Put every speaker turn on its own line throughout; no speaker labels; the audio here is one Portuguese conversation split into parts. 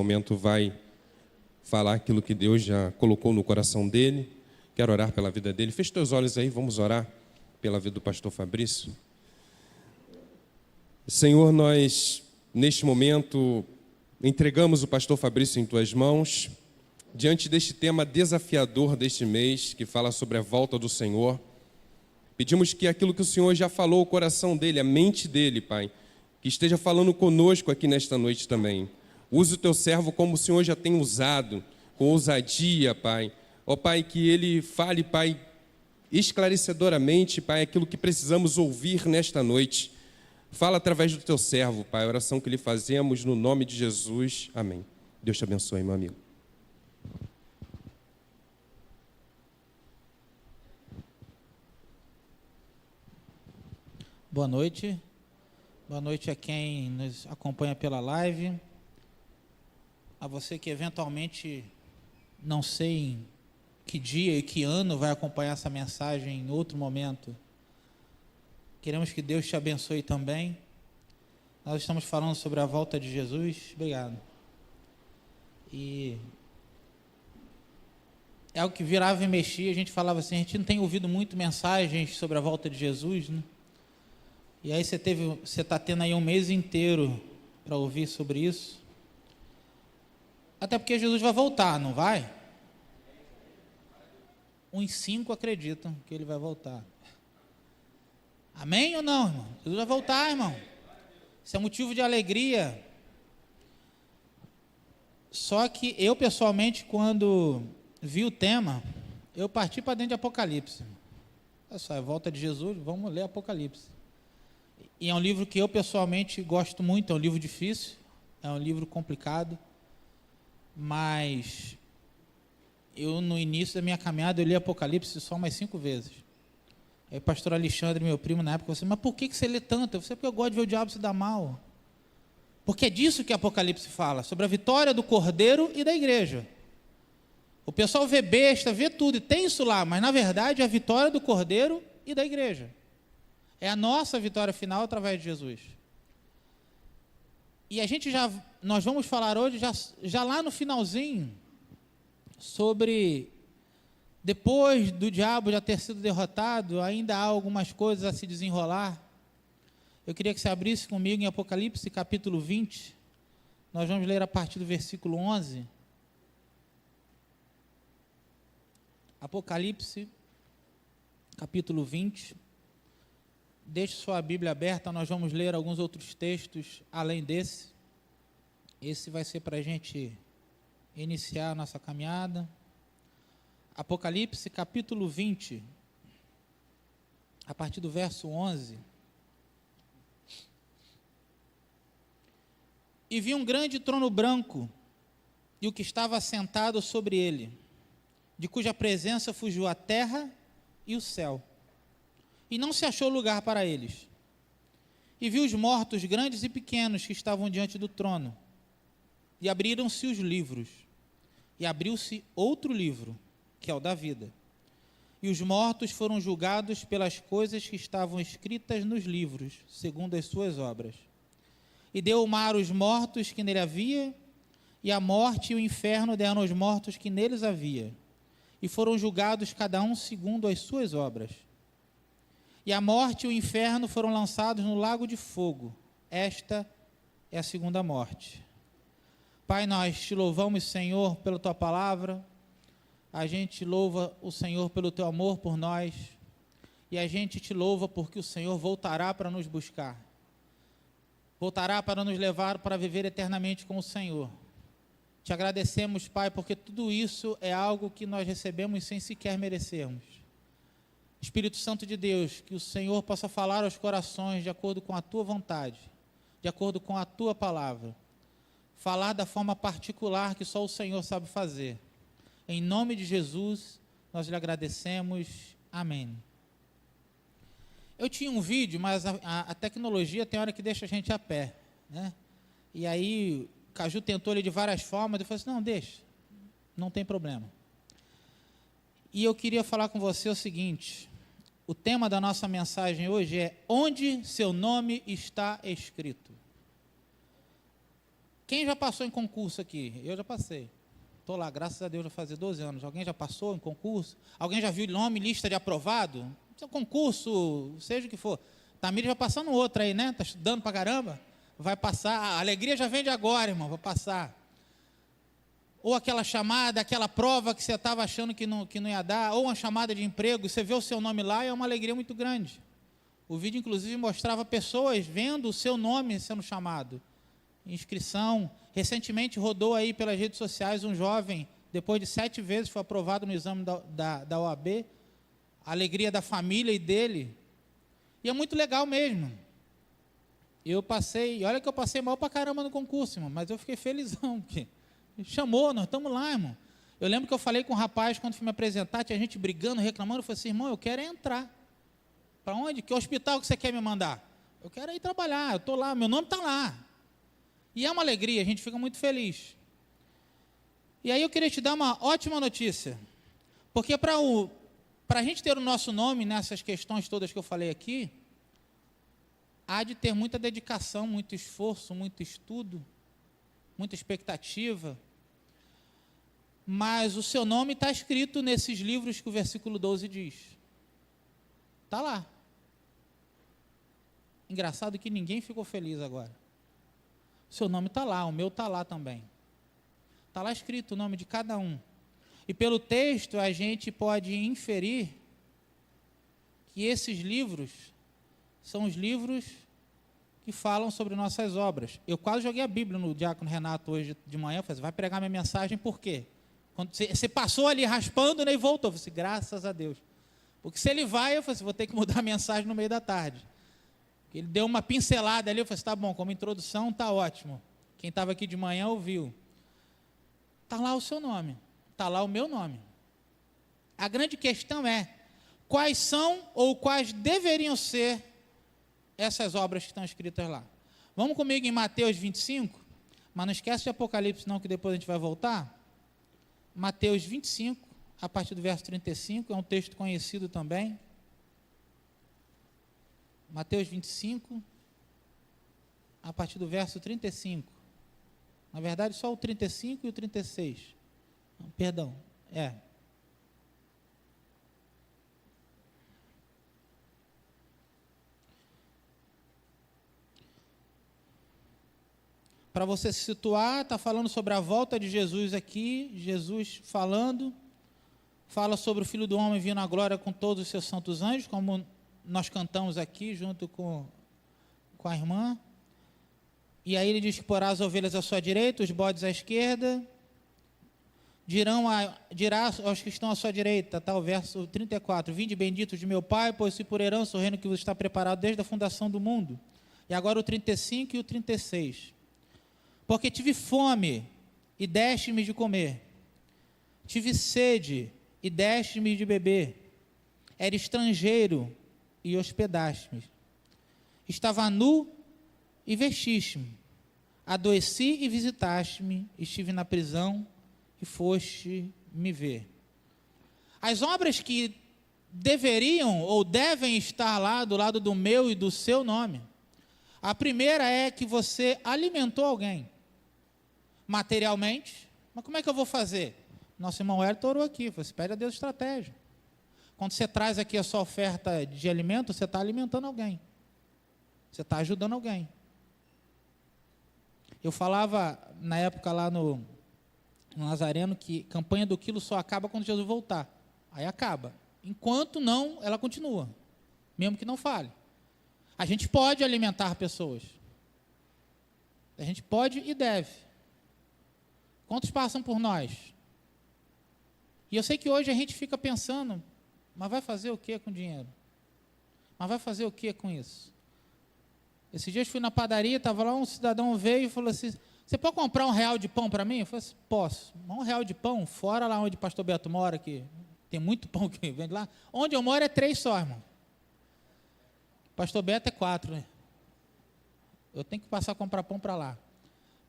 momento vai falar aquilo que Deus já colocou no coração dele. Quero orar pela vida dele. Feche teus olhos aí, vamos orar pela vida do pastor Fabrício. Senhor, nós, neste momento, entregamos o pastor Fabrício em tuas mãos, diante deste tema desafiador deste mês, que fala sobre a volta do Senhor. Pedimos que aquilo que o Senhor já falou, o coração dele, a mente dele, Pai, que esteja falando conosco aqui nesta noite também. Use o teu servo como o Senhor já tem usado, com ousadia, Pai. Ó Pai, que ele fale, Pai, esclarecedoramente, Pai, aquilo que precisamos ouvir nesta noite. Fala através do teu servo, Pai, a oração que lhe fazemos no nome de Jesus. Amém. Deus te abençoe, meu amigo.
Boa noite. Boa noite a quem nos acompanha pela live. A você que eventualmente, não sei em que dia e que ano vai acompanhar essa mensagem em outro momento. Queremos que Deus te abençoe também. Nós estamos falando sobre a volta de Jesus. Obrigado. E é algo que virava e mexia. A gente falava assim, a gente não tem ouvido muito mensagens sobre a volta de Jesus, né? E aí você está tendo aí um mês inteiro para ouvir sobre isso. Até porque Jesus vai voltar, não vai? Uns 5 acreditam que ele vai voltar. Amém ou não, irmão? Jesus vai voltar, irmão. Isso é motivo de alegria. Só que eu, pessoalmente, quando vi o tema, eu parti para dentro de Apocalipse. Olha só, é a volta de Jesus, vamos ler Apocalipse. E é um livro que eu, pessoalmente, gosto muito. É um livro difícil, é um livro complicado. Mas eu, no início da minha caminhada, eu li Apocalipse só umas 5 vezes. Aí o pastor Alexandre, meu primo, na época, falou assim, mas por que você lê tanto? Eu falei, porque eu gosto de ver o diabo se dar mal. Porque é disso que Apocalipse fala, sobre a vitória do Cordeiro e da igreja. O pessoal vê besta, vê tudo, e tem isso lá, mas na verdade é a vitória do Cordeiro e da igreja. É a nossa vitória final através de Jesus. E nós vamos falar hoje, já lá no finalzinho, sobre, depois do diabo já ter sido derrotado, ainda há algumas coisas a se desenrolar. Eu queria que você abrisse comigo em Apocalipse, capítulo 20. Nós vamos ler a partir do versículo 11. Apocalipse, capítulo 20. Deixe sua Bíblia aberta, nós vamos ler alguns outros textos além desse. Esse vai ser para a gente iniciar a nossa caminhada. Apocalipse, capítulo 20, a partir do verso 11. E vi um grande trono branco, e o que estava assentado sobre ele, de cuja presença fugiu a terra e o céu. E não se achou lugar para eles. E vi os mortos, grandes e pequenos, que estavam diante do trono. E abriram-se os livros. E abriu-se outro livro, que é o da vida. E os mortos foram julgados pelas coisas que estavam escritas nos livros, segundo as suas obras. E deu o mar os mortos que nele havia, e a morte e o inferno deram aos mortos que neles havia. E foram julgados cada um segundo as suas obras. E a morte e o inferno foram lançados no lago de fogo. Esta é a segunda morte. Pai, nós te louvamos, Senhor, pela tua palavra. A gente louva o Senhor pelo teu amor por nós. E a gente te louva porque o Senhor voltará para nos buscar. Voltará para nos levar para viver eternamente com o Senhor. Te agradecemos, Pai, porque tudo isso é algo que nós recebemos sem sequer merecermos. Espírito Santo de Deus, que o Senhor possa falar aos corações de acordo com a tua vontade, de acordo com a tua palavra. Falar da forma particular que só o Senhor sabe fazer. Em nome de Jesus, nós lhe agradecemos. Amém. Eu tinha um vídeo, mas a tecnologia tem hora que deixa a gente a pé, né? E aí, o Caju tentou ele de várias formas, eu falei assim, não, deixa, não tem problema. E eu queria falar com você o seguinte, o tema da nossa mensagem hoje é, onde seu nome está escrito? Quem já passou em concurso aqui? Eu já passei. Estou lá, graças a Deus, já fazer 12 anos. Alguém já passou em concurso? Alguém já viu nome, lista de aprovado? Seu concurso, seja o que for. Tamir já passando outro aí, né? Está estudando pra caramba? Vai passar. A alegria já vem de agora, irmão. Vai passar. Ou aquela chamada, aquela prova que você estava achando que não ia dar, ou uma chamada de emprego, você vê o seu nome lá, é uma alegria muito grande. O vídeo, inclusive, mostrava pessoas vendo o seu nome sendo chamado. Inscrição. Recentemente rodou aí pelas redes sociais um jovem, depois de 7 vezes, foi aprovado no exame da OAB. A alegria da família e dele. E é muito legal mesmo. Eu passei, olha que eu passei mal pra caramba no concurso, irmão, mas eu fiquei felizão, porque chamou, nós estamos lá, irmão. Eu lembro que eu falei com um rapaz, quando fui me apresentar, tinha gente brigando, reclamando, eu falei assim, irmão, eu quero é entrar. Para onde? Que hospital que você quer me mandar? Eu quero ir trabalhar, eu estou lá, meu nome está lá. E é uma alegria, a gente fica muito feliz. E aí eu queria te dar uma ótima notícia, porque para a gente ter o nosso nome nessas questões todas que eu falei aqui, há de ter muita dedicação, muito esforço, muito estudo, muita expectativa, mas o seu nome está escrito nesses livros que o versículo 12 diz. Está lá. Engraçado que ninguém ficou feliz agora. O seu nome está lá, o meu está lá também. Está lá escrito o nome de cada um. E pelo texto a gente pode inferir que esses livros são os livros que falam sobre nossas obras. Eu quase joguei a Bíblia no diácono Renato hoje de manhã, eu falei, vai pregar minha mensagem por quê? Quando você passou ali raspando, né, e voltou, eu falei assim, graças a Deus. Porque se ele vai, eu falei assim, vou ter que mudar a mensagem no meio da tarde. Ele deu uma pincelada ali, eu falei assim, tá bom, como introdução está ótimo. Quem estava aqui de manhã ouviu. Está lá o seu nome, está lá o meu nome. A grande questão é, quais são ou quais deveriam ser essas obras que estão escritas lá. Vamos comigo em Mateus 25, mas não esquece de Apocalipse não, que depois a gente vai voltar. Mateus 25, a partir do verso 35, é um texto conhecido também. Mateus 25, a partir do verso 35. Na verdade, só o 35 e o 36. Perdão, Para você se situar, está falando sobre a volta de Jesus aqui, Jesus falando, fala sobre o Filho do Homem vindo na glória com todos os seus santos anjos, como nós cantamos aqui, junto com a irmã. E aí ele diz que porá as ovelhas à sua direita, os bodes à esquerda, dirá aos que estão à sua direita, tá, o verso 34, vinde benditos de meu Pai, pois se por herança o reino que vos está preparado desde a fundação do mundo. E agora o 35 e o 36. Porque tive fome, e deste-me de comer. Tive sede, e deste-me de beber. Era estrangeiro, e hospedaste-me. Estava nu, e vestiste-me. Adoeci, e visitaste-me. Estive na prisão, e foste me ver. As obras que deveriam, ou devem estar lá, do lado do meu e do seu nome. A primeira é que você alimentou alguém. Materialmente, mas como é que eu vou fazer? Nosso irmão Hélio orou aqui, você pede a Deus estratégia. Quando você traz aqui a sua oferta de alimento, você está alimentando alguém. Você está ajudando alguém. Eu falava, na época lá no Nazareno, que campanha do quilo só acaba quando Jesus voltar. Aí acaba. Enquanto não, ela continua. Mesmo que não fale. A gente pode alimentar pessoas. A gente pode e deve. Quantos passam por nós? E eu sei que hoje a gente fica pensando, mas vai fazer o que com dinheiro? Mas vai fazer o que com isso? Esses dias fui na padaria, estava lá, um cidadão veio e falou assim, você pode comprar R$1 de pão para mim? Eu falei assim, posso. R$1 de pão, fora lá onde o pastor Beto mora, que tem muito pão que vende lá. Onde eu moro é 3 só, irmão. Pastor Beto é 4, né? Eu tenho que passar a comprar pão para lá.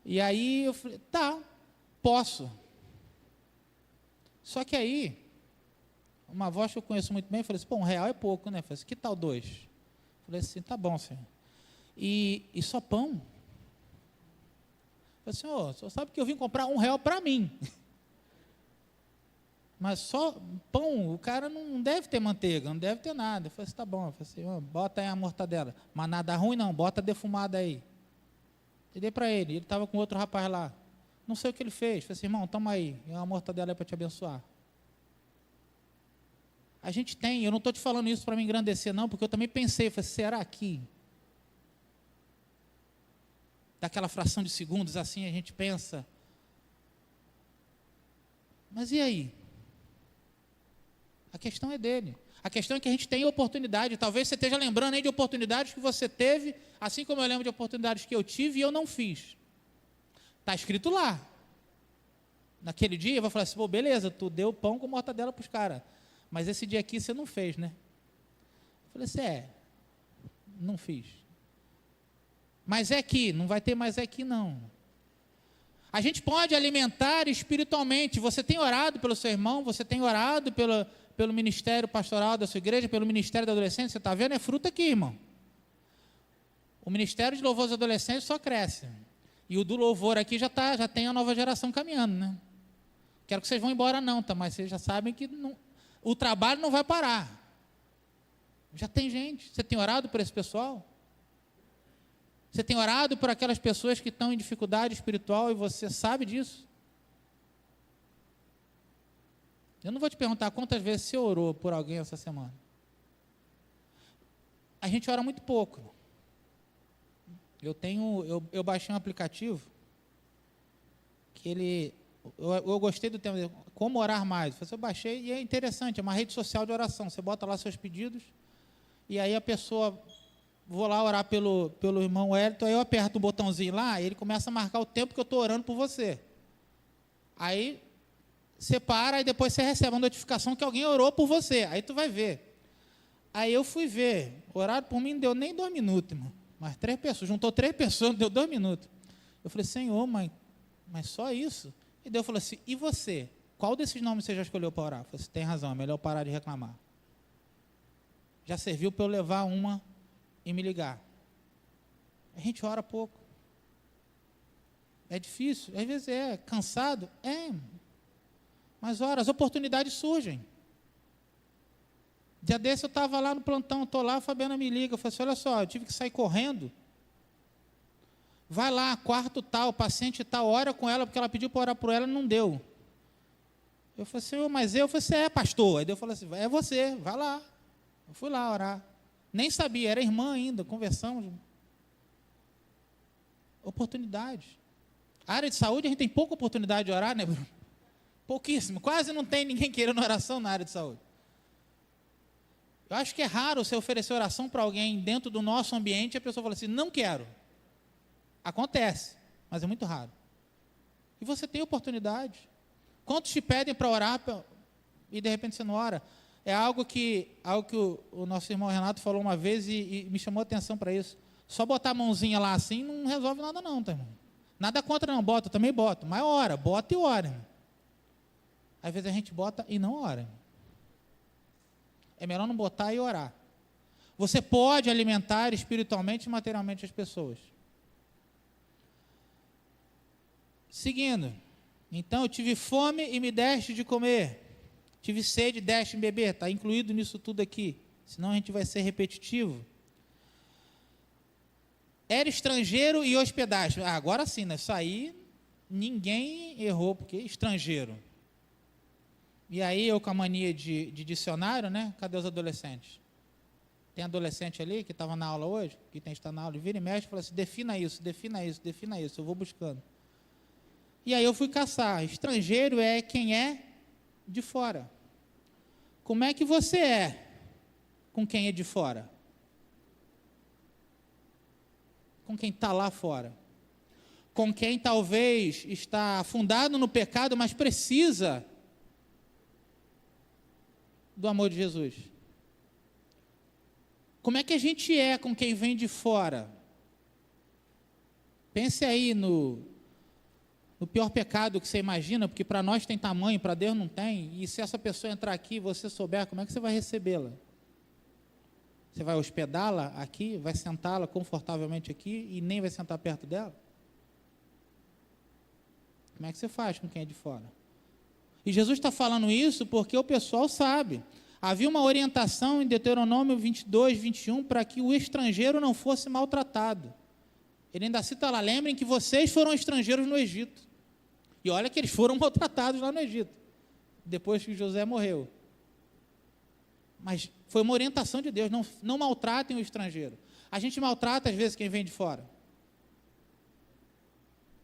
E aí eu falei, tá, posso. Só que aí, uma voz que eu conheço muito bem, falei assim, pô, R$1 é pouco, né? Eu falei assim, que tal 2? Falei assim, tá bom, senhor. E só pão? falei, senhor, o senhor sabe que eu vim comprar R$1 para mim. Mas só pão, o cara não deve ter manteiga, não deve ter nada. Eu falei assim, tá bom. Eu falei assim, bota aí a mortadela. Mas nada ruim não, bota defumada aí. E dei para ele estava com outro rapaz lá. Não sei o que ele fez. Falei assim, irmão, toma aí, é uma mortadela aí para te abençoar. A gente tem, eu não estou te falando isso para me engrandecer não, porque eu também pensei, falei, será que? Daquela fração de segundos assim a gente pensa. Mas e aí? A questão é dele. A questão é que a gente tem oportunidade. Talvez você esteja lembrando aí de oportunidades que você teve, assim como eu lembro de oportunidades que eu tive e eu não fiz. Está escrito lá. Naquele dia, eu vou falar assim, pô, beleza, tu deu pão com mortadela para os caras. Mas esse dia aqui você não fez, né? Eu falei assim, não fiz. Mas é que, não vai ter mais aqui não. A gente pode alimentar espiritualmente. Você tem orado pelo seu irmão, você tem orado pelo ministério pastoral da sua igreja, pelo ministério da adolescente, você está vendo? É fruto aqui, irmão. O ministério de louvor dos adolescentes só cresce. E o do louvor aqui já tem a nova geração caminhando, né? Quero que vocês vão embora não, tá? Mas vocês já sabem que o trabalho não vai parar. Já tem gente. Você tem orado por esse pessoal? Você tem orado por aquelas pessoas que estão em dificuldade espiritual e você sabe disso? Eu não vou te perguntar quantas vezes você orou por alguém essa semana. A gente ora muito pouco. Eu baixei um aplicativo que eu gostei do tema dele, como orar mais. Eu baixei e é interessante, é uma rede social de oração. Você bota lá seus pedidos e aí a pessoa, vou lá orar pelo irmão Wellington, aí eu aperto o botãozinho lá e ele começa a marcar o tempo que eu estou orando por você. Aí você para e depois você recebe uma notificação que alguém orou por você. Aí tu vai ver. Aí eu fui ver. Orado por mim não deu nem 2 minutos, irmão. Mas 3 pessoas. Juntou 3 pessoas, não deu 2 minutos. Eu falei, Senhor, mas só isso? E Deus falou assim, e você? Qual desses nomes você já escolheu para orar? Eu falei assim, tem razão, é melhor parar de reclamar. Já serviu para eu levar uma e me ligar. A gente ora pouco. É difícil, às vezes é cansado, mas ora, as oportunidades surgem. Dia desse eu estava lá no plantão, estou lá, a Fabiana me liga, eu falei assim, olha só, eu tive que sair correndo. Vai lá, quarto tal, paciente tal, ora com ela, porque ela pediu para orar por ela e não deu. Eu falei assim, mas eu falei assim, pastor. Aí Deus falou assim, é você, vai lá. Eu fui lá orar. Nem sabia, era irmã ainda, conversamos. Oportunidade. A área de saúde, a gente tem pouca oportunidade de orar, né, Bruno? Pouquíssimo, quase não tem ninguém querendo oração na área de saúde. Eu acho que é raro você oferecer oração para alguém dentro do nosso ambiente e a pessoa fala assim, não quero. Acontece, mas é muito raro. E você tem oportunidade. Quantos te pedem para orar e de repente você não ora? É algo que o nosso irmão Renato falou uma vez e me chamou a atenção para isso. Só botar a mãozinha lá assim não resolve nada não, tá, irmão? Nada contra não, bota, eu também boto. Mas ora, bota e ora. Irmão. Às vezes a gente bota e não ora. É melhor não botar e orar. Você pode alimentar espiritualmente e materialmente as pessoas. Seguindo. Então, eu tive fome e me deste de comer. Tive sede e deste de beber. Está incluído nisso tudo aqui. Senão a gente vai ser repetitivo. Era estrangeiro e hospedaste. Agora sim, né? Isso aí ninguém errou, porque é estrangeiro. E aí eu com a mania de dicionário, né? Cadê os adolescentes? Tem adolescente ali que estava na aula hoje, que tem que estar na aula, vira e mexe e fala assim, defina isso, defina isso, defina isso, eu vou buscando. E aí eu fui caçar. Estrangeiro é quem é de fora. Como é que você é com quem é de fora? Com quem está lá fora? Com quem talvez está afundado no pecado, mas precisa do amor de Jesus. Como é que a gente é com quem vem de fora? Pense aí no pior pecado que você imagina, porque para nós tem tamanho, para Deus não tem, e se essa pessoa entrar aqui e você souber, como é que você vai recebê-la? Você vai hospedá-la aqui, vai sentá-la confortavelmente aqui e nem vai sentar perto dela? Como é que você faz com quem é de fora? E Jesus está falando isso porque o pessoal sabe. Havia uma orientação em Deuteronômio 22, 21, para que o estrangeiro não fosse maltratado. Ele ainda cita lá, lembrem que vocês foram estrangeiros no Egito. E olha que eles foram maltratados lá no Egito, depois que José morreu. Mas foi uma orientação de Deus, não maltratem o estrangeiro. A gente maltrata às vezes quem vem de fora.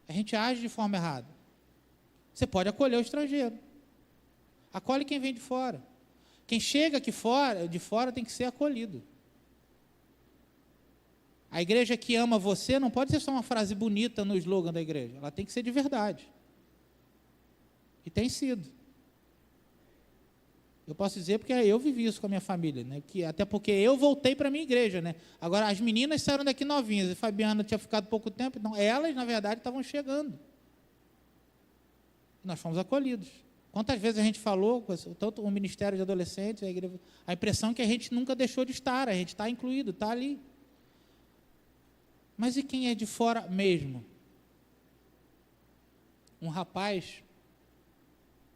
A gente age de forma errada. Você pode acolher o estrangeiro. Acolhe quem vem de fora. Quem chega aqui fora, de fora tem que ser acolhido. A igreja que ama você não pode ser só uma frase bonita no slogan da igreja. Ela tem que ser de verdade. E tem sido. Eu posso dizer porque eu vivi isso com a minha família, né? Até porque eu voltei para a minha igreja, né? Agora, as meninas saíram daqui novinhas, e Fabiana tinha ficado pouco tempo, então elas, na verdade, estavam chegando. Nós fomos acolhidos. Quantas vezes a gente falou, tanto o Ministério de Adolescentes, a igreja, a impressão que a gente nunca deixou de estar, a gente está incluído, está ali. Mas e quem é de fora mesmo? Um rapaz,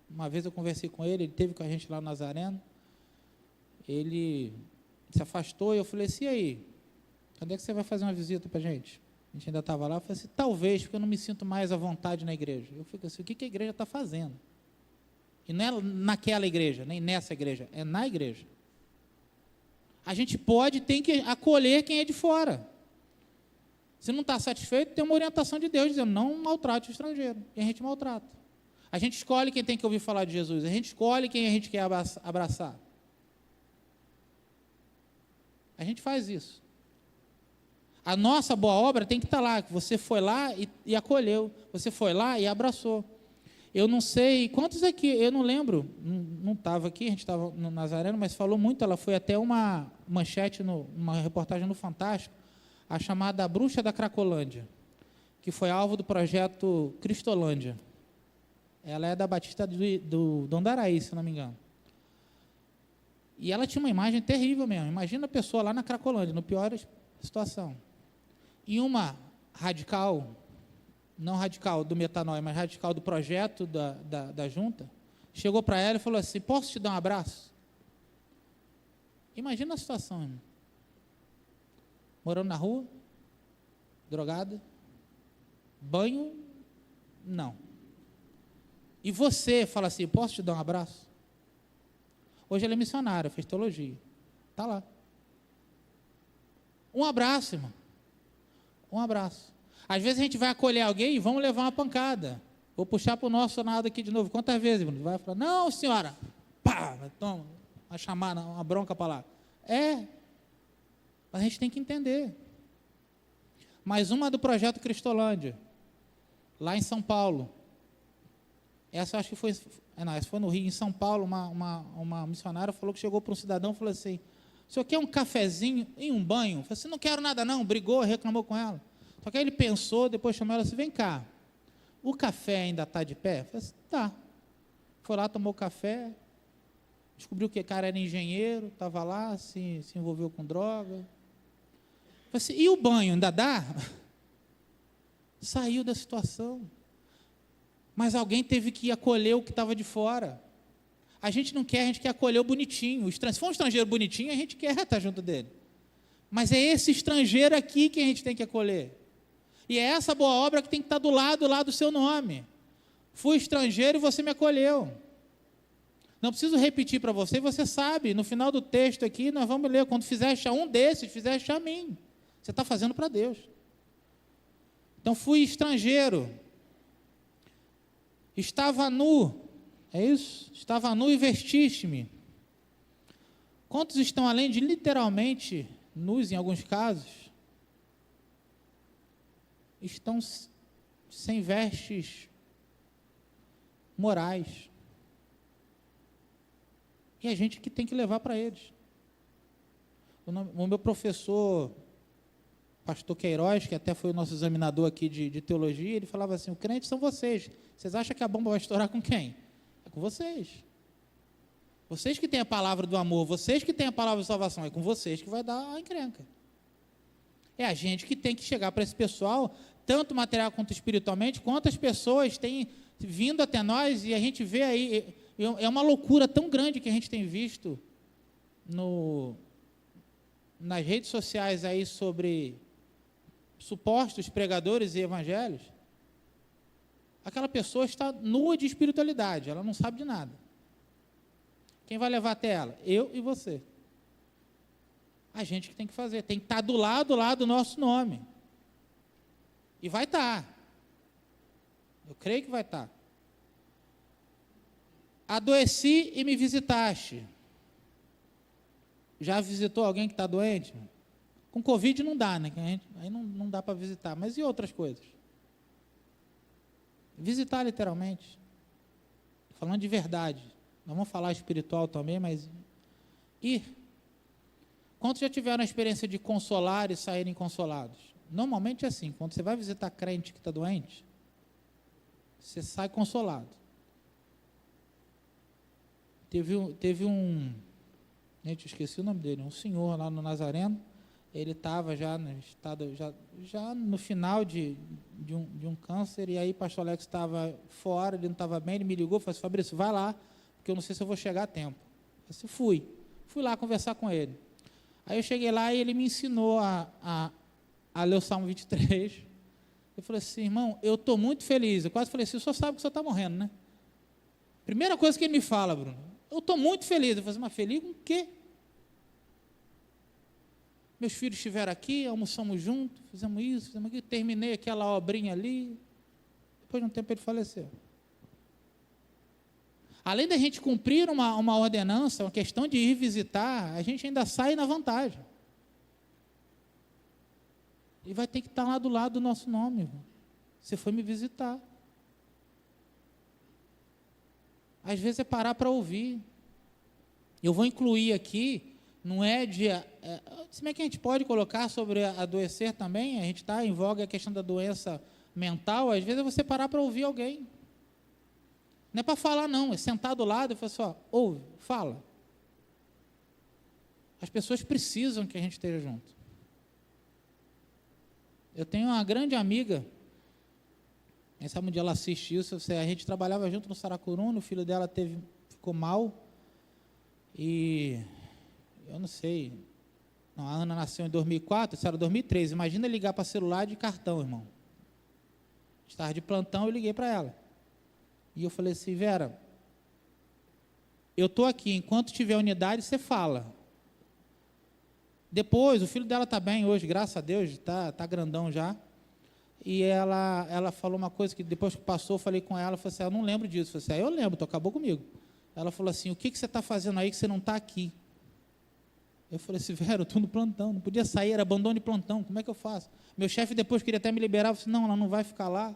uma vez eu conversei com ele esteve com a gente lá no Nazareno, ele se afastou e eu falei assim, e aí, quando é que você vai fazer uma visita para a gente? A gente ainda estava lá, eu falei assim, talvez, porque eu não me sinto mais à vontade na igreja. Eu fico assim, o que a igreja está fazendo? E não é naquela igreja, nem nessa igreja, é na igreja. A gente tem que acolher quem é de fora. Se não está satisfeito, tem uma orientação de Deus, dizendo, não maltrate o estrangeiro. E a gente maltrata. A gente escolhe quem tem que ouvir falar de Jesus. A gente escolhe quem a gente quer abraçar. A gente faz isso. A nossa boa obra tem que estar lá. Você foi lá e acolheu. Você foi lá e abraçou. Eu não sei, quantos aqui, eu não lembro, não estava aqui, a gente estava no Nazareno, mas falou muito, ela foi até uma manchete, uma reportagem no Fantástico, a chamada Bruxa da Cracolândia, que foi alvo do projeto Cristolândia. Ela é da Batista do Andaraí, se não me engano. E ela tinha uma imagem terrível mesmo. Imagina a pessoa lá na Cracolândia, no pior situação. E uma radical, não radical do Metanoia, mas radical do projeto da junta, chegou para ela e falou assim, posso te dar um abraço? Imagina a situação, irmão. Morando na rua, drogada, banho, não. E você fala assim, posso te dar um abraço? Hoje ela é missionária, fez teologia. Está lá. Um abraço, irmão. Um abraço. Às vezes a gente vai acolher alguém e vamos levar uma pancada. Vou puxar para o nosso lado aqui de novo. Quantas vezes, Bruno? Vai falar, não, senhora. Pá, toma, vai chamar uma bronca para lá. Mas a gente tem que entender. Mais uma do projeto Cristolândia, lá em São Paulo. Essa acho que foi, essa foi no Rio, em São Paulo, uma missionária falou que chegou para um cidadão e falou assim, o senhor quer um cafezinho e um banho? Eu falei assim, não quero nada não, brigou, reclamou com ela. Só que aí ele pensou, depois chamou ela assim, vem cá, o café ainda está de pé? Eu falei assim, tá. Foi lá, tomou café, descobriu que o cara era engenheiro, estava lá, se envolveu com droga. Eu falei assim, e o banho ainda dá? Saiu da situação. Mas alguém teve que acolher o que estava de fora. A gente não quer, a gente quer acolher o bonitinho. Se for um estrangeiro bonitinho, a gente quer estar junto dele. Mas é esse estrangeiro aqui que a gente tem que acolher. E é essa boa obra que tem que estar do lado lá do seu nome. Fui estrangeiro e você me acolheu. Não preciso repetir para você, você sabe. No final do texto aqui, nós vamos ler. Quando fizer achar um desses, fizer achar a mim. Você está fazendo para Deus. Então, fui estrangeiro. Estava nu, é isso? Estava nu e vestiste-me. Quantos estão além de literalmente nus em alguns casos? Estão sem vestes morais. E a gente que tem que levar para eles. O meu professor, pastor Queiroz, que até foi o nosso examinador aqui de teologia, ele falava assim, os crentes são vocês. Vocês acham que a bomba vai estourar com quem? É com vocês. Vocês que têm a palavra do amor, vocês que têm a palavra de salvação, é com vocês que vai dar a encrenca. É a gente que tem que chegar para esse pessoal, tanto material quanto espiritualmente, quantas pessoas vindo até nós, e a gente vê aí, é uma loucura tão grande que a gente tem visto nas redes sociais aí sobre supostos pregadores e evangelhos. Aquela pessoa está nua de espiritualidade, ela não sabe de nada. Quem vai levar até ela? Eu e você. A gente que tem que fazer, tem que estar do lado lá do nosso nome. E vai estar. Eu creio que vai estar. Adoeci e me visitaste. Já visitou alguém que está doente? Com Covid não dá, né? Aí não dá para visitar. Mas e outras coisas? Visitar literalmente. Falando de verdade. Não vamos falar espiritual também, mas ir. Quantos já tiveram a experiência de consolar e saírem consolados? Normalmente é assim, quando você vai visitar crente que está doente, você sai consolado. Teve um, gente, esqueci o nome dele, um senhor lá no Nazareno, ele estava já no estado, já no final de um câncer, e aí o pastor Alex estava fora, ele não estava bem, ele me ligou, falou assim, Fabrício, vai lá, porque eu não sei se eu vou chegar a tempo. Eu disse, fui lá conversar com ele. Aí eu cheguei lá e ele me ensinou a ler o Salmo 23. Eu falei assim, irmão, eu estou muito feliz. Eu quase falei assim, o senhor sabe que o senhor está morrendo, né? Primeira coisa que ele me fala, Bruno, eu estou muito feliz. Eu falei assim, mas feliz com o quê? Meus filhos estiveram aqui, almoçamos juntos, fizemos isso, fizemos aquilo, terminei aquela obrinha ali. Depois de um tempo ele faleceu. Além da gente cumprir uma ordenança, uma questão de ir visitar, a gente ainda sai na vantagem. E vai ter que estar lá do lado do nosso nome. Irmão. Você foi me visitar. Às vezes é parar para ouvir. Eu vou incluir aqui, não é de... se bem que a gente pode colocar sobre adoecer também, a gente está em voga a questão da doença mental, às vezes é você parar para ouvir alguém. Não é para falar não, é sentar do lado e falar assim, ó, ouve, fala. As pessoas precisam que a gente esteja junto. Eu tenho uma grande amiga, quem sabe um dia ela assiste isso, a gente trabalhava junto no Saracuruna, o filho dela ficou mal, e eu não sei, não, a Ana nasceu em 2004, isso era 2003, imagina ligar para celular de cartão, irmão. Estava de plantão, eu liguei para ela. E eu falei assim, Vera, eu estou aqui, enquanto tiver unidade, você fala. Depois, o filho dela está bem hoje, graças a Deus, está grandão já. E ela falou uma coisa que depois que passou, eu falei com ela, falei assim, eu não lembro disso. Eu falei assim, eu lembro, tu acabou comigo. Ela falou assim, o que você está fazendo aí que você não está aqui? Eu falei assim, Vera, eu estou no plantão, não podia sair, era abandono de plantão, como é que eu faço? Meu chefe depois queria até me liberar, eu falei assim, não, ela não vai ficar lá.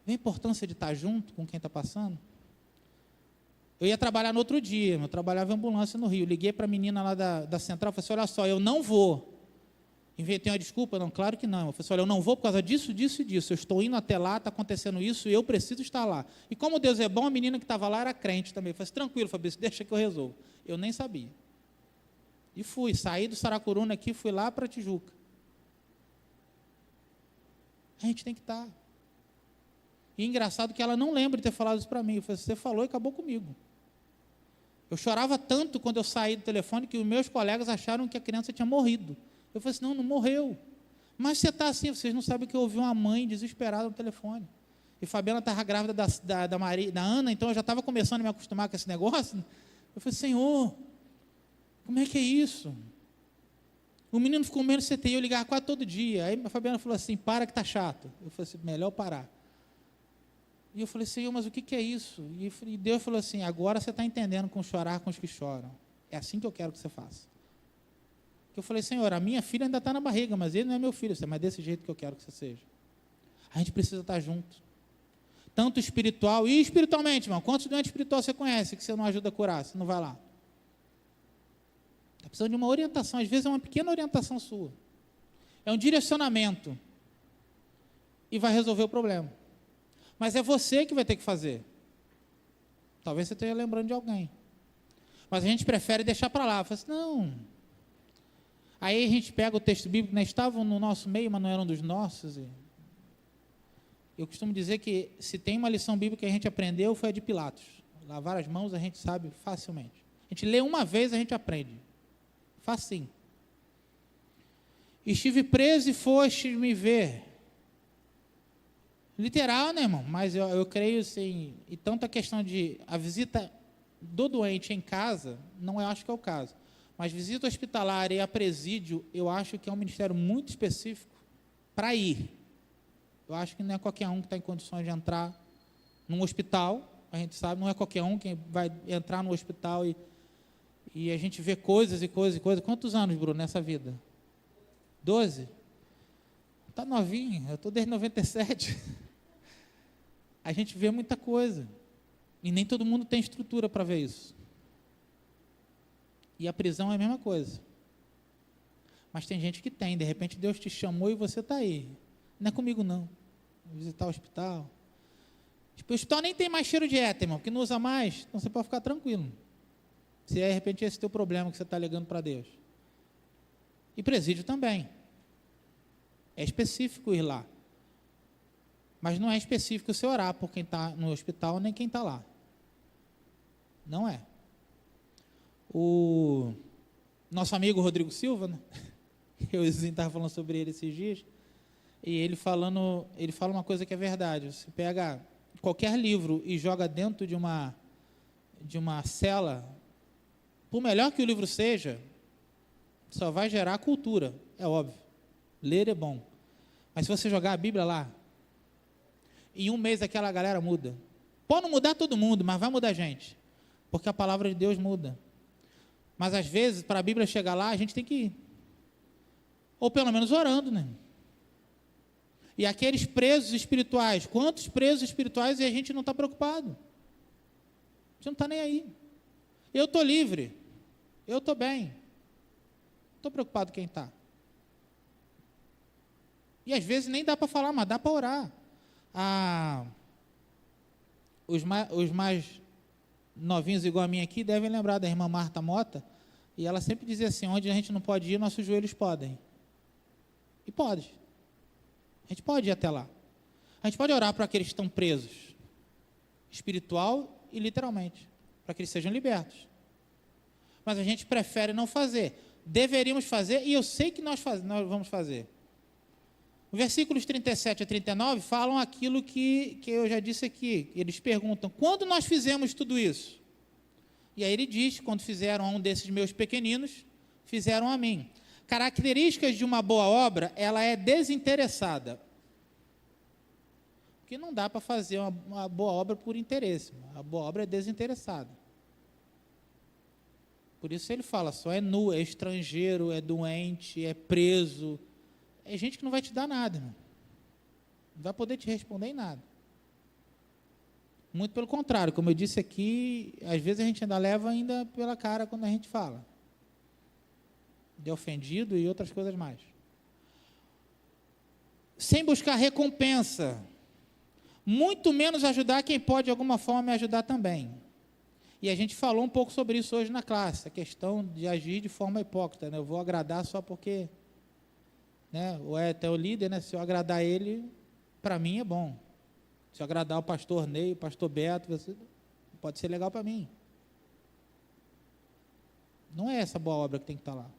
Vê a importância de estar junto com quem está passando. Eu ia trabalhar no outro dia, eu trabalhava em ambulância no Rio, liguei para a menina lá da central, falei assim, olha só, eu não vou. Inventei uma desculpa? Não, claro que não. Eu falei assim, olha, eu não vou por causa disso, disso e disso. Eu estou indo até lá, está acontecendo isso, e eu preciso estar lá. E como Deus é bom, a menina que estava lá era crente também. Eu falei assim, tranquilo, Fabrício, deixa que eu resolvo. Eu nem sabia. E fui, saí do Saracuruna aqui, fui lá para Tijuca. A gente tem que estar. E engraçado que ela não lembra de ter falado isso para mim. Eu falei, você falou e acabou comigo. Eu chorava tanto quando eu saí do telefone que os meus colegas acharam que a criança tinha morrido. Eu falei assim, não morreu. Mas você está assim, vocês não sabem que eu ouvi uma mãe desesperada no telefone. E Fabiana estava grávida da Ana, então eu já estava começando a me acostumar com esse negócio. Eu falei, Senhor, como é que é isso? O menino ficou menos CTI, eu ligava quase todo dia. Aí a Fabiana falou assim, para que está chato. Eu falei assim, melhor parar. E eu falei, Senhor, mas o que é isso? E Deus falou assim, agora você está entendendo com chorar com os que choram. É assim que eu quero que você faça. Eu falei, Senhor, a minha filha ainda está na barriga, mas ele não é meu filho, mas desse jeito que eu quero que você seja. A gente precisa estar junto. Tanto espiritual e espiritualmente, irmão. Quantos doentes espirituais você conhece que você não ajuda a curar? Você não vai lá. Está precisando de uma orientação, às vezes é uma pequena orientação sua. É um direcionamento. E vai resolver o problema. Mas é você que vai ter que fazer. Talvez você esteja lembrando de alguém. Mas a gente prefere deixar para lá. Fala assim, não. Aí a gente pega o texto bíblico, né? Estavam no nosso meio, mas não eram dos nossos. Eu costumo dizer que se tem uma lição bíblica que a gente aprendeu, foi a de Pilatos. Lavar as mãos a gente sabe facilmente. A gente lê uma vez, a gente aprende. Facinho. Estive preso e foste me ver. Literal, né, irmão? Mas eu creio, assim, e tanto a questão de a visita do doente em casa, não eu acho que é o caso. Mas visita hospitalar e a presídio, eu acho que é um ministério muito específico para ir. Eu acho que não é qualquer um que está em condições de entrar num hospital, a gente sabe, não é qualquer um que vai entrar no hospital e a gente vê coisas e coisas e coisas. Quantos anos, Bruno, nessa vida? 12? Está novinho, eu estou desde 97. A gente vê muita coisa. E nem todo mundo tem estrutura para ver isso. E a prisão é a mesma coisa. Mas tem gente que tem, de repente Deus te chamou e você está aí. Não é comigo não. Vou visitar o hospital. O hospital nem tem mais cheiro de éter, irmão, porque não usa mais, então você pode ficar tranquilo. Se de repente esse é o teu problema que você está ligando para Deus. E presídio também. É específico ir lá. Mas não é específico você orar por quem está no hospital, nem quem está lá. Não é. O nosso amigo Rodrigo Silva, né? Eu estava falando sobre ele esses dias, e ele fala uma coisa que é verdade. Você pega qualquer livro e joga dentro de uma cela, por melhor que o livro seja, só vai gerar cultura, é óbvio. Ler é bom. Mas se você jogar a Bíblia lá, em um mês aquela galera muda. Pode não mudar todo mundo, mas vai mudar a gente. Porque a palavra de Deus muda. Mas às vezes, para a Bíblia chegar lá, a gente tem que ir. Ou pelo menos orando, né? E aqueles presos espirituais, quantos presos espirituais e a gente não está preocupado? A gente não está nem aí. Eu estou livre. Eu estou bem. Não estou preocupado quem está. E às vezes nem dá para falar, mas dá para orar. Os mais novinhos igual a mim aqui devem lembrar da irmã Marta Mota, e ela sempre dizia assim, onde a gente não pode ir, nossos joelhos podem. E pode. A gente pode ir até lá. A gente pode orar para aqueles que estão presos, espiritual e literalmente, para que eles sejam libertos. Mas a gente prefere não fazer. Deveríamos fazer, e eu sei que nós vamos fazer. Versículos 37 a 39 falam aquilo que eu já disse aqui. Eles perguntam, quando nós fizemos tudo isso? E aí ele diz, quando fizeram a um desses meus pequeninos, fizeram a mim. Características de uma boa obra, ela é desinteressada. Porque não dá para fazer uma boa obra por interesse. A boa obra é desinteressada. Por isso ele fala, só é nu, é estrangeiro, é doente, é preso. É gente que não vai te dar nada, irmão. Não vai poder te responder em nada. Muito pelo contrário, como eu disse aqui, às vezes a gente ainda leva ainda pela cara quando a gente fala. De ofendido e outras coisas mais. Sem buscar recompensa. Muito menos ajudar quem pode de alguma forma me ajudar também. E a gente falou um pouco sobre isso hoje na classe, a questão de agir de forma hipócrita, né? Eu vou agradar só porque, né, ou é até o líder, né? Se eu agradar ele, para mim é bom. Se eu agradar o pastor Ney, o pastor Beto, pode ser legal para mim. Não é essa boa obra que tem que estar lá.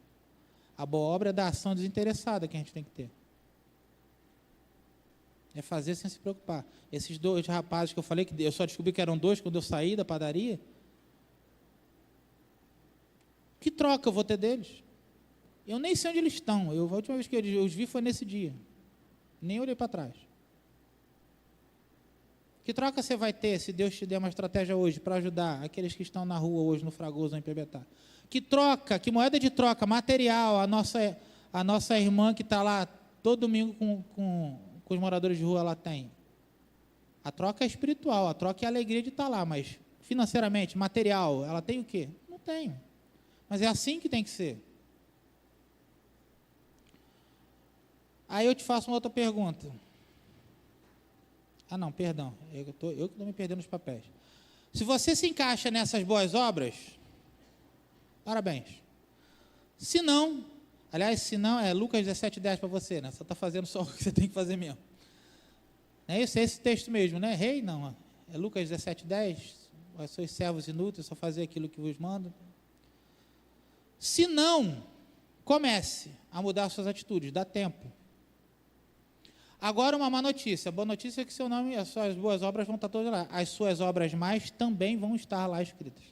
A boa obra é da ação desinteressada que a gente tem que ter. É fazer sem se preocupar. Esses dois rapazes que eu falei, que eu só descobri que eram dois quando eu saí da padaria, que troca eu vou ter deles? Eu nem sei onde eles estão. A última vez que eu os vi foi nesse dia. Nem olhei para trás. Que troca você vai ter se Deus te der uma estratégia hoje para ajudar aqueles que estão na rua hoje, no Fragoso ou em Pebetá? Que troca, que moeda de troca, material, a nossa irmã que está lá todo domingo com os moradores de rua, ela tem. A troca é espiritual, a troca é a alegria de estar lá, mas financeiramente, material, ela tem o quê? Não tem. Mas é assim que tem que ser. Aí eu te faço uma outra pergunta. Ah, não, perdão. Eu que estou me perdendo os papéis. Se você se encaixa nessas boas obras, parabéns. Se não, aliás, se não, é Lucas 17:10 para você, né? Você está fazendo só o que você tem que fazer mesmo. É esse texto mesmo, né? Rei, não. É Lucas 17:10. Vós sois servos inúteis, só fazer aquilo que vos mando. Se não, comece a mudar suas atitudes, dá tempo. Agora uma má notícia. A boa notícia é que seu nome, as suas boas obras vão estar todas lá. As suas obras mais também vão estar lá escritas.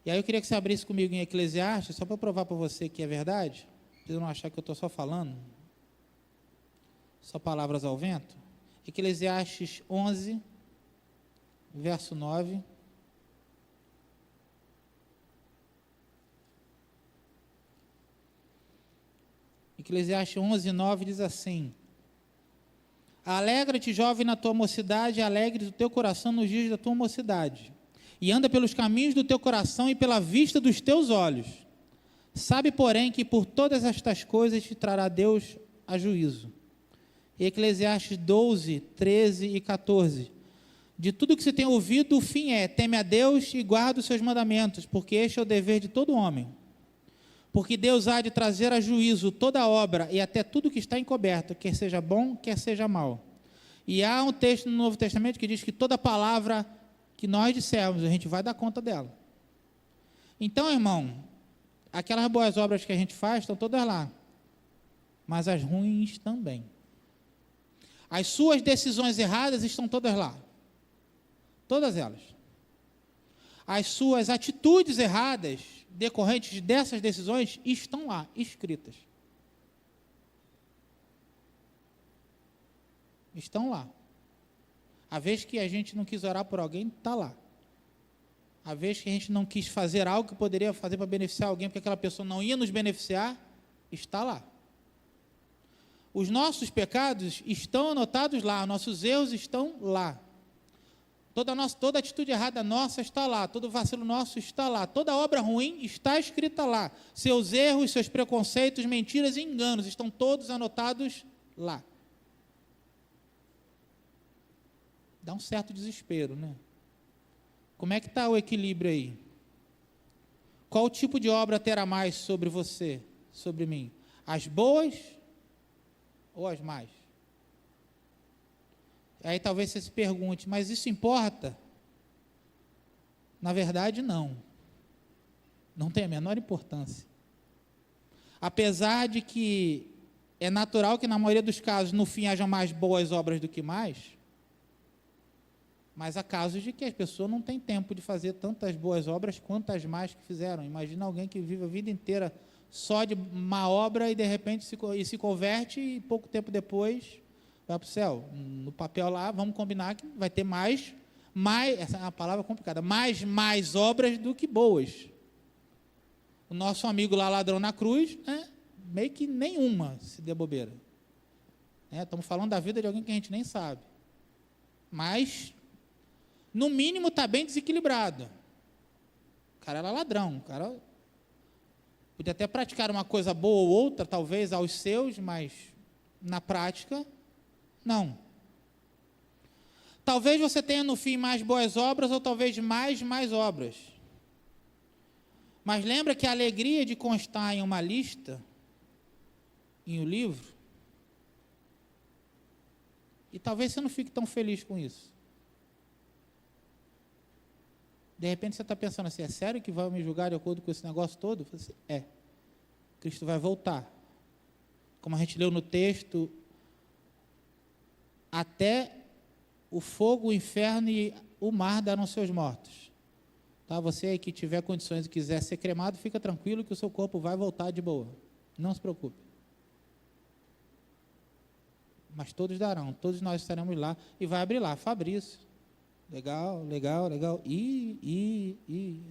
E aí eu queria que você abrisse comigo em Eclesiastes, só para provar para você que é verdade, para você não achar que eu estou só falando, só palavras ao vento. Eclesiastes 11, verso 9. Eclesiastes 11, 9 diz assim: alegra-te, jovem, na tua mocidade, alegre o teu coração nos dias da tua mocidade, e anda pelos caminhos do teu coração e pela vista dos teus olhos. Sabe, porém, que por todas estas coisas te trará Deus a juízo. Eclesiastes 12, 13 e 14. De tudo que se tem ouvido, o fim é: teme a Deus e guarda os seus mandamentos, porque este é o dever de todo homem. Porque Deus há de trazer a juízo toda a obra e até tudo que está encoberto, quer seja bom, quer seja mal. E há um texto no Novo Testamento que diz que toda palavra que nós dissermos, a gente vai dar conta dela. Então, irmão, aquelas boas obras que a gente faz estão todas lá, mas as ruins também. As suas decisões erradas estão todas lá. Todas elas. As suas atitudes erradas, decorrentes dessas decisões, estão lá, escritas. Estão lá. A vez que a gente não quis orar por alguém, está lá. A vez que a gente não quis fazer algo que poderia fazer para beneficiar alguém, porque aquela pessoa não ia nos beneficiar, está lá. Os nossos pecados estão anotados lá, nossos erros estão lá. Toda atitude errada nossa está lá, todo vacilo nosso está lá, toda obra ruim está escrita lá. Seus erros, seus preconceitos, mentiras e enganos estão todos anotados lá. Dá um certo desespero, né? Como é que está o equilíbrio aí? Qual tipo de obra terá mais sobre você, sobre mim? As boas ou as más? Aí talvez você se pergunte, mas isso importa? Na verdade, não. Não tem a menor importância. Apesar de que é natural que na maioria dos casos, no fim, haja mais boas obras do que mais, mas há casos de que as pessoas não têm tempo de fazer tantas boas obras quanto as más que fizeram. Imagina alguém que vive a vida inteira só de má obra e de repente se converte e pouco tempo depois vai para o céu. No papel lá, vamos combinar que vai ter mais, essa é uma palavra complicada, mais obras do que boas. O nosso amigo lá, ladrão na cruz, meio que nenhuma, se der bobeira. Estamos falando da vida de alguém que a gente nem sabe. Mas, no mínimo, está bem desequilibrado. O cara era ladrão, o cara podia até praticar uma coisa boa ou outra, talvez aos seus, mas na prática, não. Talvez você tenha no fim mais boas obras ou talvez mais obras. Mas lembra que a alegria de constar em uma lista, em um livro, e talvez você não fique tão feliz com isso. De repente você está pensando assim, é sério que vai me julgar de acordo com esse negócio todo? Eu falei assim, é. Cristo vai voltar. Como a gente leu no texto, até o fogo, o inferno e o mar darão seus mortos. Tá? Você aí que tiver condições e quiser ser cremado, fica tranquilo que o seu corpo vai voltar de boa. Não se preocupe. Mas todos darão, todos nós estaremos lá. E vai abrir lá, Fabrício. Legal. Eu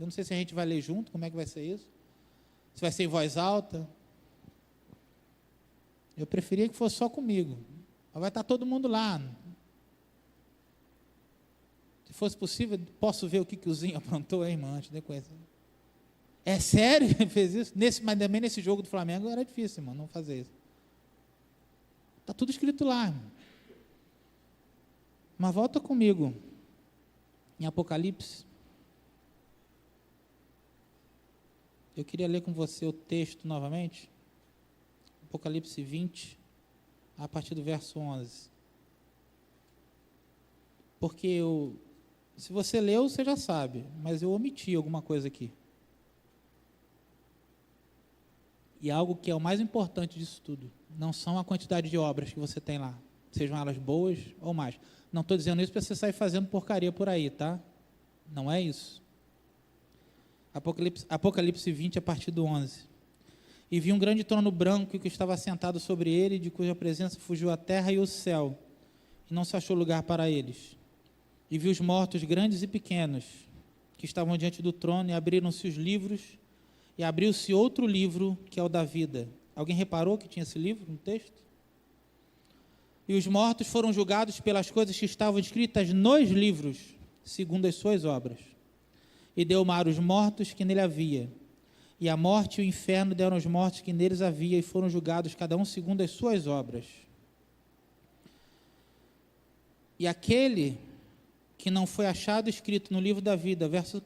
não sei se a gente vai ler junto, como é que vai ser isso? Se vai ser em voz alta. Eu preferia que fosse só comigo. Mas vai estar todo mundo lá. Se fosse possível, posso ver o que o Zinho aprontou, hein, irmã, antes de conhecer. É sério que ele fez isso? Mas também nesse jogo do Flamengo era difícil, irmão, não fazer isso. Está tudo escrito lá, irmão. Mas volta comigo em Apocalipse. Eu queria ler com você o texto novamente. Apocalipse 20, a partir do verso 11. porque se você leu, você já sabe, mas eu omiti alguma coisa aqui. E algo que é o mais importante disso tudo, não são a quantidade de obras que você tem lá, sejam elas boas ou más. Não estou dizendo isso para você sair fazendo porcaria por aí, tá? Não é isso. Apocalipse 20, a partir do 11. E vi um grande trono branco, e o que estava sentado sobre ele, de cuja presença fugiu a terra e o céu, e não se achou lugar para eles. E vi os mortos, grandes e pequenos, que estavam diante do trono, e abriram-se os livros, e abriu-se outro livro, que é o da vida. Alguém reparou que tinha esse livro no texto? E os mortos foram julgados pelas coisas que estavam escritas nos livros, segundo as suas obras. E deu o mar os mortos que nele havia. E a morte e o inferno deram os mortos que neles havia, e foram julgados cada um segundo as suas obras. E aquele que não foi achado escrito no livro da vida, verso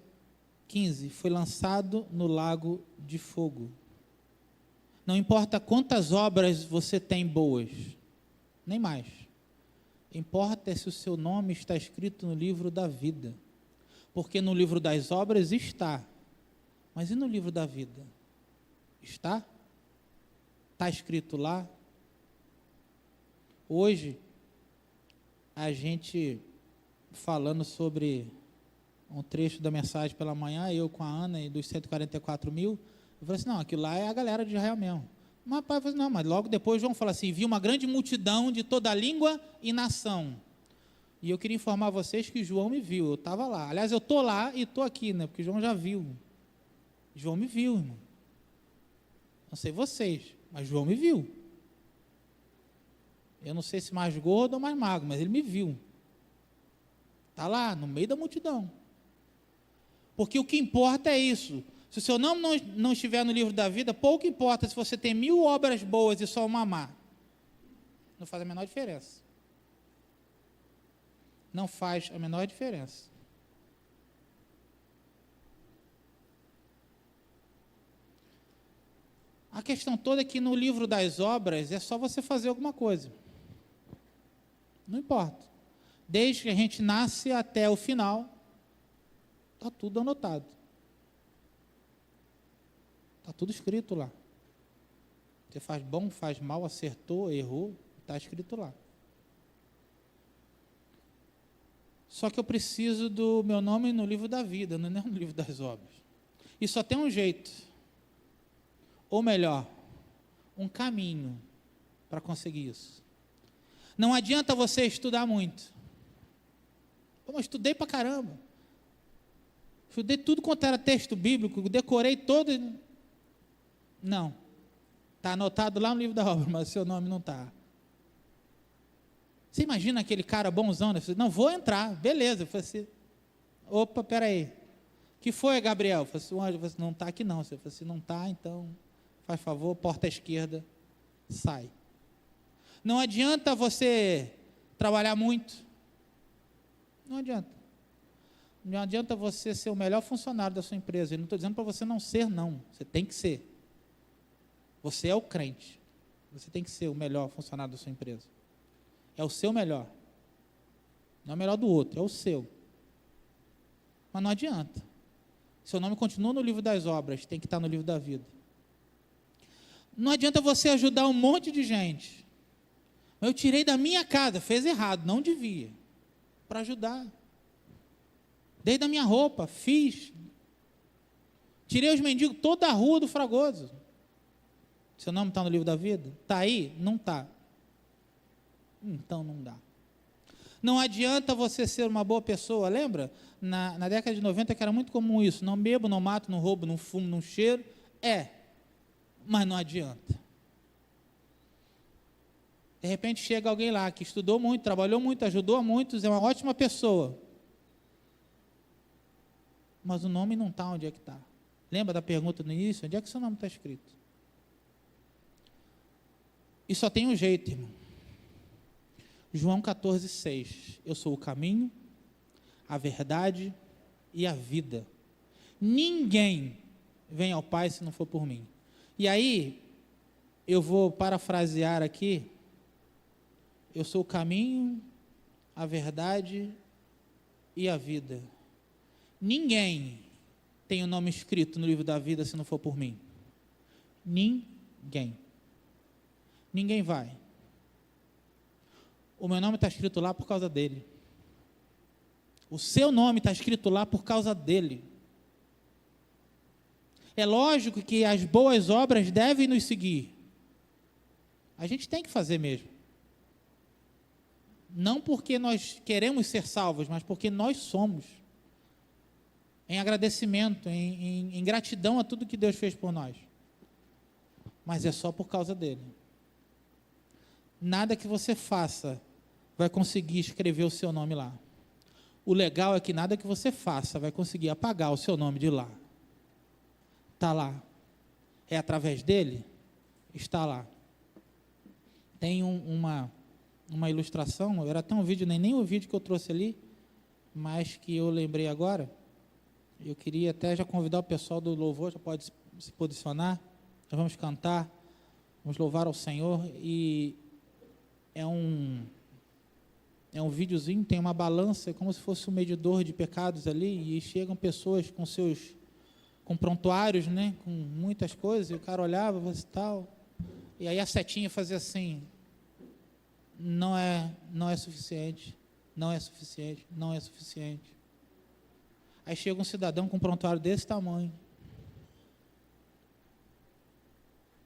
15, foi lançado no lago de fogo. Não importa quantas obras você tem boas, nem mais. Importa se o seu nome está escrito no livro da vida. Porque no livro das obras está. Mas e no livro da vida? Está? Está escrito lá? Hoje, a gente falando sobre um trecho da mensagem pela manhã, eu com a Ana e dos 144 mil, eu falei assim, não, aquilo lá é a galera de Israel mesmo. Mas pai falou assim, não, mas logo depois João fala assim, vi uma grande multidão de toda língua e nação. E eu queria informar vocês que João me viu, eu estava lá. Aliás, eu estou lá e estou aqui, né? Porque João já viu. João me viu, irmão. Não sei vocês, mas João me viu. Eu não sei se mais gordo ou mais magro, mas ele me viu. Está lá, no meio da multidão. Porque o que importa é isso. Se o seu nome não estiver no livro da vida, pouco importa se você tem 1000 obras boas e só uma má. Não faz a menor diferença. Não faz a menor diferença. A questão toda é que no livro das obras é só você fazer alguma coisa. Não importa. Desde que a gente nasce até o final, está tudo anotado. Está tudo escrito lá. Você faz bom, faz mal, acertou, errou, está escrito lá. Só que eu preciso do meu nome no livro da vida, não é no livro das obras. E só tem um jeito. Ou melhor, um caminho para conseguir isso. Não adianta você estudar muito. Eu estudei pra caramba. Estudei tudo quanto era texto bíblico, decorei todo. Não. Está anotado lá no livro da obra, mas o seu nome não está. Você imagina aquele cara bonzão, né? Não, vou entrar, beleza. Eu falei assim, opa, peraí. Que foi, Gabriel? Eu falei assim, o anjo, não está aqui não. Eu falei assim, não está, então, faz favor, porta à esquerda, sai. Não adianta você trabalhar muito. Não adianta. Não adianta você ser o melhor funcionário da sua empresa. Eu não estou dizendo para você não ser, não. Você tem que ser. Você é o crente. Você tem que ser o melhor funcionário da sua empresa. É o seu melhor. Não é o melhor do outro, é o seu. Mas não adianta. Seu nome continua no livro das obras, tem que estar no livro da vida. Não adianta você ajudar um monte de gente. Eu tirei da minha casa, fez errado, não devia. Para ajudar. Dei da minha roupa, fiz. Tirei os mendigos toda a rua do Fragoso. Seu nome está no livro da vida? Está aí? Não está. Então não dá. Não adianta você ser uma boa pessoa. Lembra? Na década de 90 que era muito comum isso. Não bebo, não mato, não roubo, não fumo, não cheiro. Mas não adianta. De repente chega alguém lá que estudou muito, trabalhou muito, ajudou a muitos, é uma ótima pessoa. Mas o nome não está onde é que está. Lembra da pergunta no início? Onde é que seu nome está escrito? E só tem um jeito, irmão. João 14,6. Eu sou o caminho, a verdade e a vida. Ninguém vem ao Pai se não for por mim. E aí, eu vou parafrasear aqui. Eu sou o caminho, a verdade e a vida. Ninguém tem o nome escrito no livro da vida se não for por mim. Ninguém. Ninguém vai. O meu nome está escrito lá por causa dele. O seu nome está escrito lá por causa dele. É lógico que as boas obras devem nos seguir. A gente tem que fazer mesmo. Não porque nós queremos ser salvos, mas porque nós somos. Em agradecimento, em gratidão a tudo que Deus fez por nós. Mas é só por causa dele. Nada que você faça vai conseguir escrever o seu nome lá. O legal é que nada que você faça vai conseguir apagar o seu nome de lá. Está lá. É através dele? Está lá. Tem uma ilustração, era até um vídeo, nem o vídeo que eu trouxe ali, mas que eu lembrei agora. Eu queria até já convidar o pessoal do louvor, já pode se posicionar. Nós vamos cantar, vamos louvar ao Senhor. E é um videozinho, tem uma balança, como se fosse um medidor de pecados ali, e chegam pessoas com prontuários, né, com muitas coisas, e o cara olhava e tal, e aí a setinha fazia assim, não é suficiente, não é suficiente, não é suficiente. Aí chega um cidadão com um prontuário desse tamanho,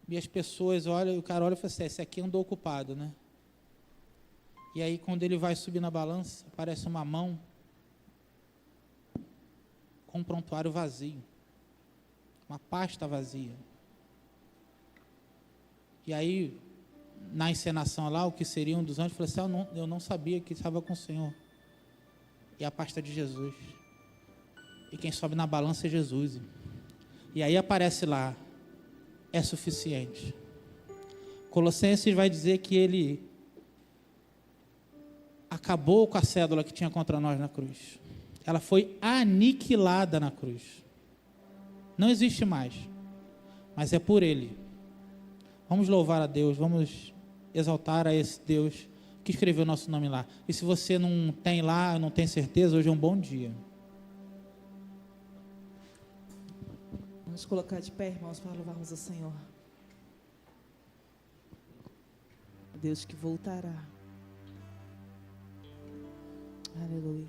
e as pessoas olham, e o cara olha e fala assim, esse aqui andou ocupado, né? E aí, quando ele vai subir na balança, aparece uma mão com um prontuário vazio, uma pasta vazia. E aí, na encenação lá, o que seria um dos anjos, falou assim, eu não sabia que estava com o Senhor. E a pasta de Jesus. E quem sobe na balança é Jesus. E aí aparece lá, é suficiente. Colossenses vai dizer que ele acabou com a cédula que tinha contra nós na cruz. Ela foi aniquilada na cruz. Não existe mais. Mas é por ele. Vamos louvar a Deus, vamos exaltar a esse Deus que escreveu o nosso nome lá. E se você não tem lá, não tem certeza, hoje é um bom dia.
Vamos colocar de pé, irmãos, para louvarmos ao Senhor. Deus que voltará. Aleluia.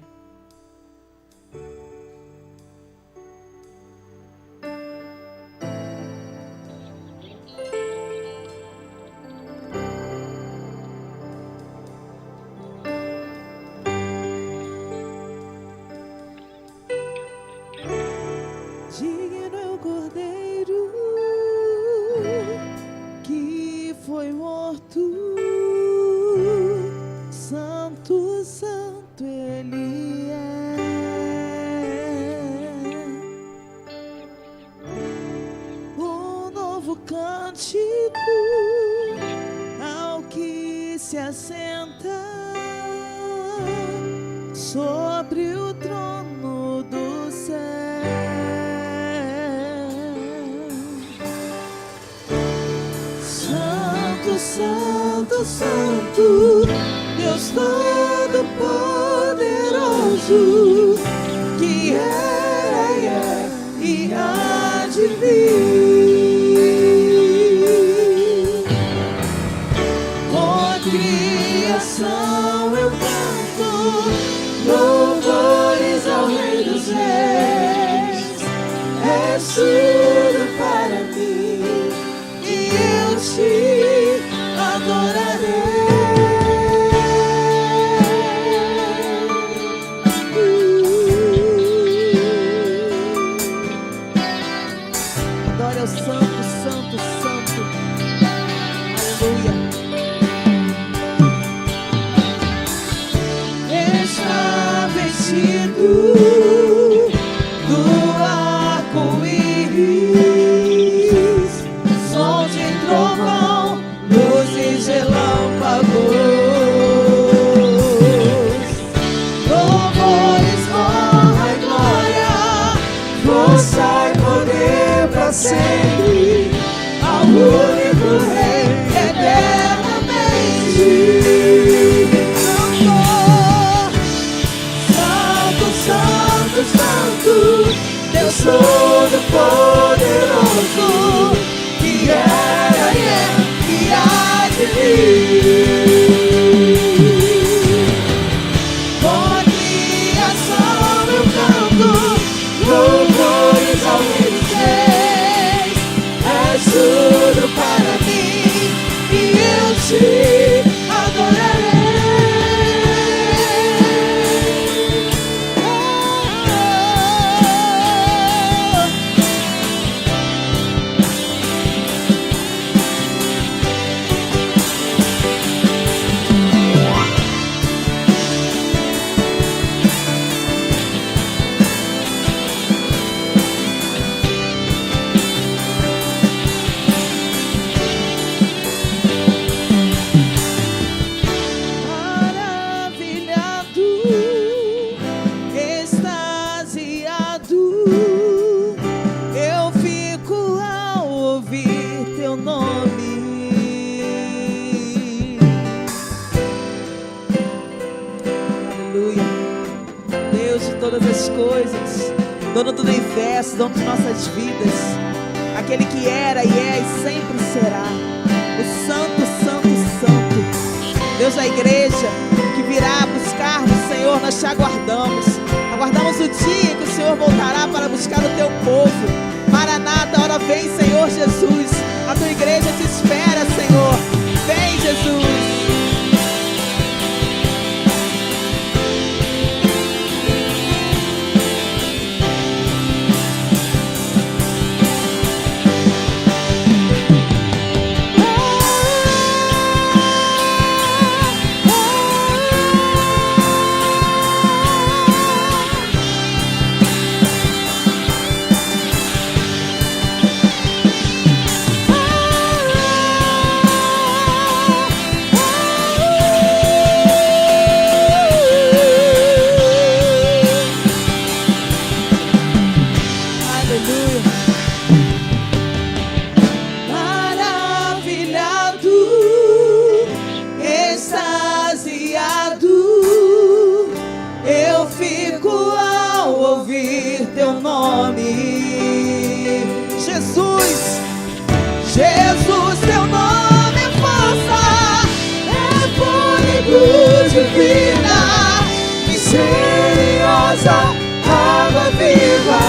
Digno é o Cordeiro que foi morto. Santo, santo Ele é. Um novo cântico ao que se assenta sobre o trono do céu. Santo, santo, santo, Deus Todo-Poderoso, que era e há de vir. Com a criação eu canto louvores ao Rei dos Reis. És tudo para mim e eu te adorarei. Adore ao Santo, Santo, Santo. Aleluia. Está vestido do arco-íris. Todo-Poderoso, que era e é, que há de vir. Com a criação eu canto louvores ao Rei dos Reis. És tudo para mim e eu te adorarei. Maravilhado, extasiado, eu fico ao ouvir teu nome. Aleluia. Deus de todas as coisas, dono do universo, dono de nossas vidas, aquele que era e é e sempre será, o Santo, Santo, Santo, Deus da igreja, que virá buscar no Senhor. Nós te aguardamos o dia em que o Senhor voltará para buscar o teu povo. Maranata, ora vem, Senhor Jesus, a tua igreja te espera, Senhor. Vem, Jesus. Maravilhado, extasiado, eu fico ao ouvir teu nome. Jesus, Jesus, teu nome é força, é fôlego divina, misteriosa, água viva.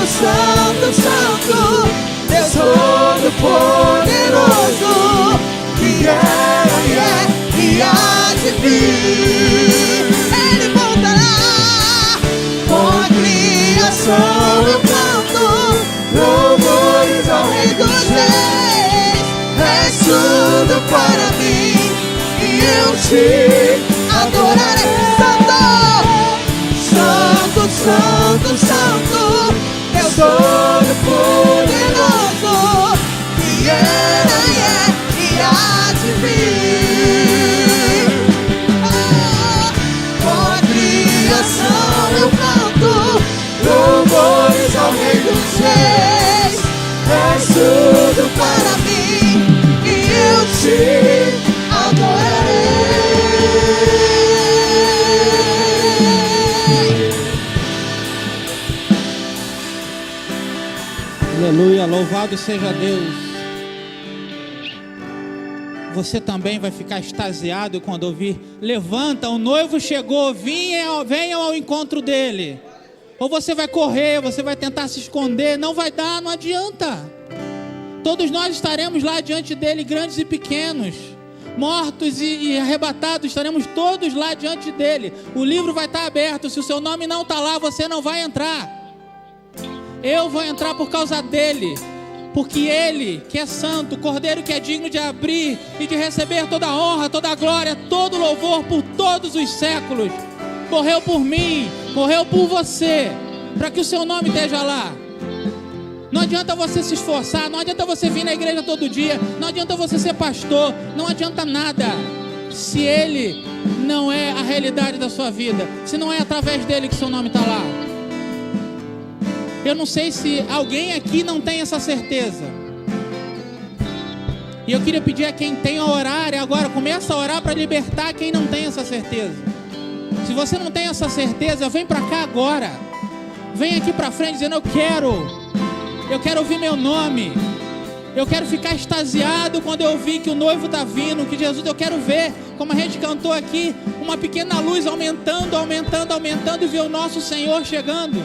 Santo, Santo, Deus Todo-Poderoso, que era e é e há de vir. Ele voltará, com a criação eu canto louvores ao Rei dos Reis. És tudo para mim e eu te adorarei. Santo, Santo, Santo, Deus Todo-Poderoso, que era e é e há de vir. Com a criação eu canto louvores ao Rei dos Reis. És tudo para mim e eu te adorarei.
Aleluia, louvado seja Deus. Você também vai ficar extasiado quando ouvir: levanta, o noivo chegou, venham ao encontro dele. Ou você vai correr, você vai tentar se esconder, não vai dar, não adianta. Todos nós estaremos lá diante dele, grandes e pequenos, mortos e arrebatados, estaremos todos lá diante dele. O livro vai estar aberto, se o seu nome não está lá, você não vai entrar. Eu vou entrar por causa dele, porque ele, que é santo, o Cordeiro que é digno de abrir e de receber toda a honra, toda a glória, todo o louvor por todos os séculos, morreu por mim, morreu por você, para que o seu nome esteja lá. Não adianta você se esforçar, não adianta você vir na igreja todo dia, não adianta você ser pastor, não adianta nada, se ele não é a realidade da sua vida, se não é através dele que seu nome está lá. Eu não sei se alguém aqui não tem essa certeza. E eu queria pedir a quem tem a orar, e agora começa a orar para libertar quem não tem essa certeza. Se você não tem essa certeza, vem para cá agora. Vem aqui para frente dizendo: eu quero ouvir meu nome. Eu quero ficar extasiado quando eu ouvir que o noivo está vindo, que Jesus, eu quero ver, como a gente cantou aqui, uma pequena luz aumentando, aumentando, aumentando, e ver o nosso Senhor chegando.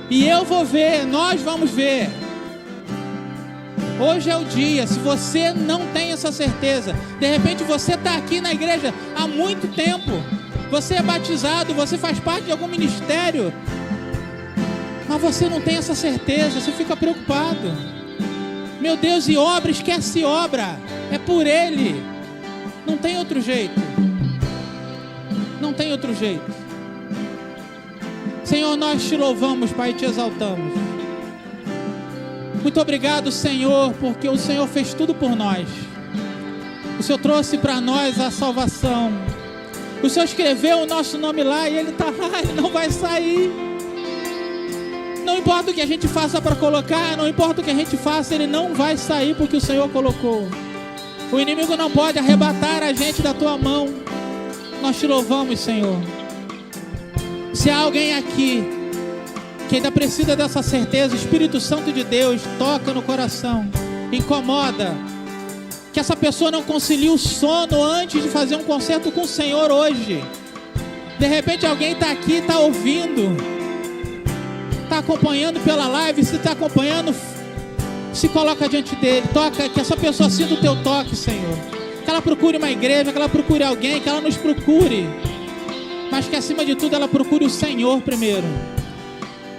E eu vou ver, nós vamos ver. Hoje é o dia. Se você não tem essa certeza, de repente você está aqui na igreja há muito tempo, você é batizado, você faz parte de algum ministério, mas você não tem essa certeza, você fica preocupado. Meu Deus, e obra, esquece obra, é por Ele, não tem outro jeito, não tem outro jeito. Senhor, nós te louvamos, Pai, e te exaltamos. Muito obrigado, Senhor, porque o Senhor fez tudo por nós. O Senhor trouxe para nós a salvação. O Senhor escreveu o nosso nome lá e ele está lá, ele não vai sair. Não importa o que a gente faça para colocar, não importa o que a gente faça, ele não vai sair porque o Senhor colocou. O inimigo não pode arrebatar a gente da tua mão. Nós te louvamos, Senhor. Se há alguém aqui que ainda precisa dessa certeza, o Espírito Santo de Deus toca no coração, incomoda, que essa pessoa não concilie o sono antes de fazer um concerto com o Senhor hoje. De repente alguém está aqui, está ouvindo, está acompanhando pela live. Se está acompanhando, se coloca diante dele, toca, que essa pessoa sinta o teu toque, Senhor. Que ela procure uma igreja, que ela procure alguém, que ela nos procure, mas que acima de tudo ela procure o Senhor primeiro.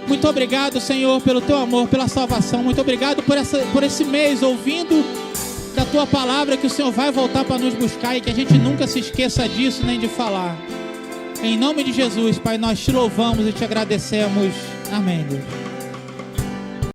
Muito obrigado, Senhor, pelo teu amor, pela salvação. Muito obrigado por esse mês, ouvindo da tua palavra, que o Senhor vai voltar para nos buscar e que a gente nunca se esqueça disso, nem de falar. Em nome de Jesus, Pai, nós te louvamos e te agradecemos. Amém, Deus.